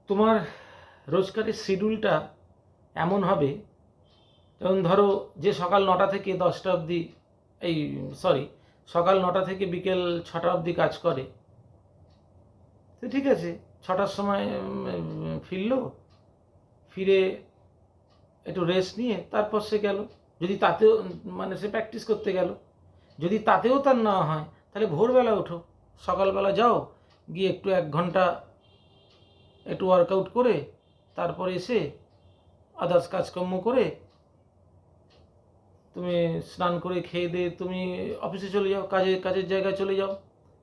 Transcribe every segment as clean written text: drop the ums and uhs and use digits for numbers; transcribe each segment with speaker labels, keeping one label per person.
Speaker 1: তোমার রোজকারের শিডিউলটা এমন হবে, যেমন ধরো যে সকাল 9টা থেকে 10টা অবধি, এই সরি, সকাল 9টা থেকে বিকেল 6টা অবধি কাজ করে। তো ঠিক আছে, 6টার সময় ফিরলো, ফিরে একটু রেস্ট নিয়ে তারপর সে গেল। যদি তাতেও মানে সে প্র্যাকটিস করতে গেল, যদি তাতেও তার না হয় তাহলে ভোরবেলা ওঠো, সকালবেলা যাও, গিয়ে একটু 1 ঘন্টা একটু ওয়ার্কআউট করে তারপরে এসে আদার্স কাজকর্ম করে তুমি স্নান করে খেয়ে দিয়ে তুমি অফিসে চলে যাও, কাজের জায়গায় চলে যাও।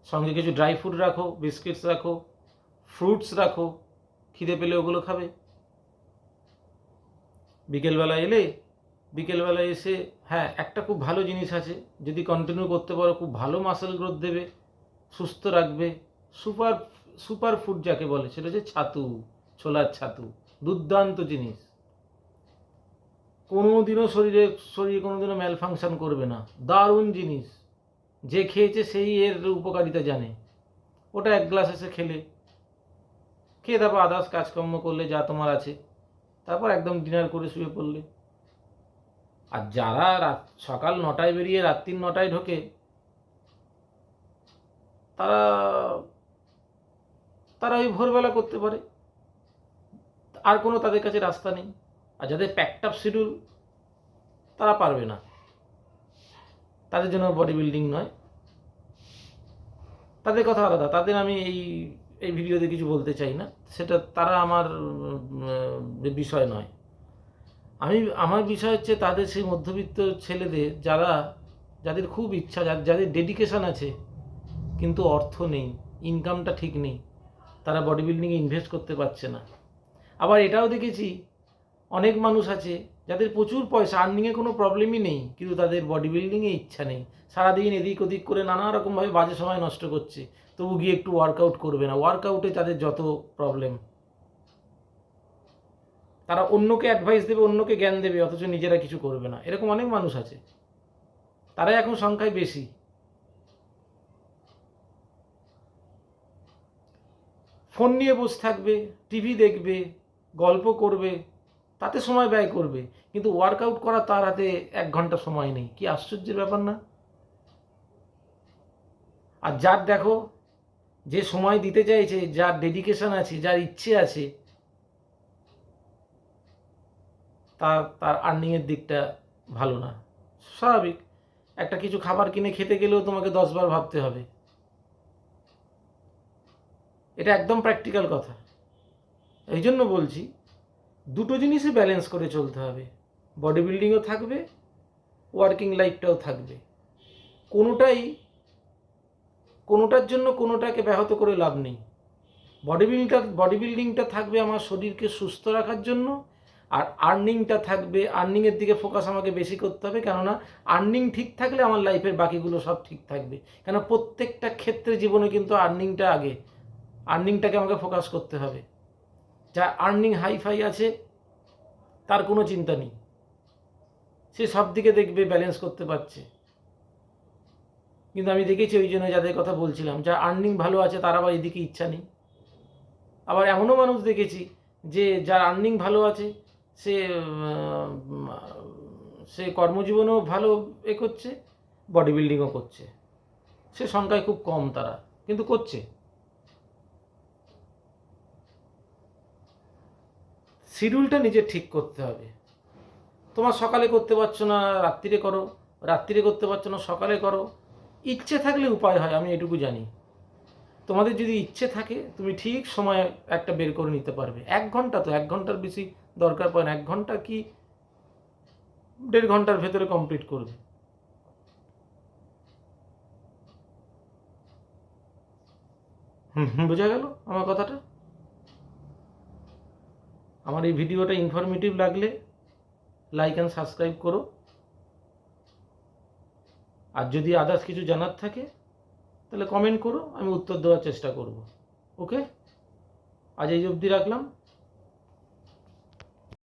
Speaker 1: সঙ্গে কিছু ড্রাই ফ্রুট রাখো, বিস্কিটস রাখো, ফ্রুটস রাখো, খিদে পেলে ওগুলো খাবে। বিকেলবেলা এসে হ্যাঁ, একটা খুব ভালো জিনিস আছে, যদি কন্টিনিউ করতে পারো খুব ভালো মাসেল গ্রোথ দেবে, সুস্থ রাখবে। সুপার সুপার ফুড যাকে বলে, সেটা হচ্ছে ছাতু, ছোলার ছাতু। দুর্দান্ত জিনিস, কোনোদিনও শরীরে কোনোদিনও ম্যাল ফাংশন করবে না, দারুণ জিনিস। যে খেয়েছে সেই এর উপকারিতা জানে। ওটা 1 গ্লাস এসে খেয়ে তারপর আদার্স কাজকর্ম করলে যা তোমার আছে, তারপর একদম ডিনার করে শুয়ে পড়লে। আর যারা সকাল 9টায় বেরিয়ে রাত্রি 9টায় ঢোকে, তারা তারা ওই ভোরবেলা করতে পারে, আর কোনো তাদের কাছে রাস্তা নেই। আর যাদের প্যাকড আপ শিডিউল, তারা পারবে না, তাদের জন্য বডি বিল্ডিং নয়, তাদের কথা আলাদা। তাদের আমি এই ভিডিওতে কিছু বলতে চাই না, সেটা তারা আমার বিষয় নয়। আমার বিষয় হচ্ছে তাদের সেই মধ্যবিত্ত ছেলেদের, যাদের খুব ইচ্ছা, যাদের ডেডিকেশন আছে, কিন্তু অর্থ নেই, ইনকামটা ঠিক নেই, তারা বডি বিল্ডিংয়ে ইনভেস্ট করতে পারছে না। আবার এটাও দেখেছি, অনেক মানুষ আছে যাদের প্রচুর পয়সা, আর্নিংয়ে কোনো প্রবলেমই নেই, কিন্তু তাদের বডি বিল্ডিংয়ে ইচ্ছা নেই। সারাদিন এদিক ওদিক করে নানা রকমভাবে বাজে সময় নষ্ট করছে, তবু গিয়ে একটু ওয়ার্কআউট করবে না। ওয়ার্কআউটে তাদের যত প্রবলেম। তারা অন্যকে অ্যাডভাইস দেবে, অন্যকে জ্ঞান দেবে, অথচ নিজেরা কিছু করবে না। এরকম অনেক মানুষ আছে, তারাই এখন সংখ্যায় বেশি। ফোন নিয়ে বসে থাকবে, টিভি দেখবে, গল্প করবে, তাতে সময় ব্যয় করবে, কিন্তু ওয়ার্কআউট করা তার হাতে 1 ঘন্টা সময় নেই। কি আশ্চর্যের ব্যাপার না? আর যার দেখো, যে সময় দিতে চাইছে, যার ডেডিকেশন আছে, যার ইচ্ছে আছে, তার আর্নিংয়ের দিকটা ভালো না। স্বাভাবিক, একটা কিছু খাবার কিনে খেতে গেলেও তোমাকে 10বার ভাবতে হবে। এটা একদম প্র্যাকটিক্যাল কথা। এই জন্য বলছি, দুটো জিনিসই ব্যালেন্স করে চলতে হবে। বডি বিল্ডিংও থাকবে, ওয়ার্কিং লাইফটাও থাকবে। কোনোটার জন্য কোনোটাকে ব্যাহত করে লাভ নেই। বডি বিল্ডিংটা থাকবে আমার শরীরকে সুস্থ রাখার জন্য, আর আর্নিংটা থাকবে, আর্নিংয়ের দিকে ফোকাস আমাকে বেশি করতে হবে। কেননা আর্নিং ঠিক থাকলে আমার লাইফের বাকিগুলো সব ঠিক থাকবে। কেন প্রত্যেকটা ক্ষেত্রে জীবনে কিন্তু আর্নিংটা আগে, আর্নিংটাকে আমাকে ফোকাস করতে হবে। যা আর্নিং হাইফাই আছে, তার কোনো চিন্তা নেই, সে সব দিকে দেখবে ব্যালেন্স করতে পারছে। কিন্তু আমি দেখেছি, ওই জন্য যাদের কথা বলছিলাম, যা আর্নিং ভালো আছে, তার আবার এদিকে ইচ্ছা নেই। আবার এমনও মানুষ দেখেছি যে যার আর্নিং ভালো আছে, সে সে কর্মজীবনেও ভালো করছে, বডি বিল্ডিংও করছে। সে সংখ্যায় খুব কম তারা, কিন্তু করছে। শিডিউলটা নিজে ঠিক করতে হবে। তোমার সকালে করতে পারছো না, রাত্রিরে করো, রাত্রিরে করতে পারছো না, সকালে করো। ইচ্ছে থাকলে উপায় হয়, আমি এটুকু জানি। তোমাদের যদি ইচ্ছে থাকে, তুমি ঠিক সময় একটা বের করে নিতে পারবে। 1 ঘন্টা, তো 1 ঘন্টার বেশি দরকার পড়ে না। 1 ঘন্টা কি 1.5 ঘন্টার ভেতরে কমপ্লিট করবে। বোঝা গেল আমার কথাটা? আমার এই ভিডিওটা ইনফরমেটিভ লাগলে লাইক অ্যান্ড সাবস্ক্রাইব করো। আর যদি আদার্স কিছু জানার থাকে, তাহলে কমেন্ট করো, আমি উত্তর দেওয়ার চেষ্টা করব। ওকে, আজ এই অবধি রাখলাম।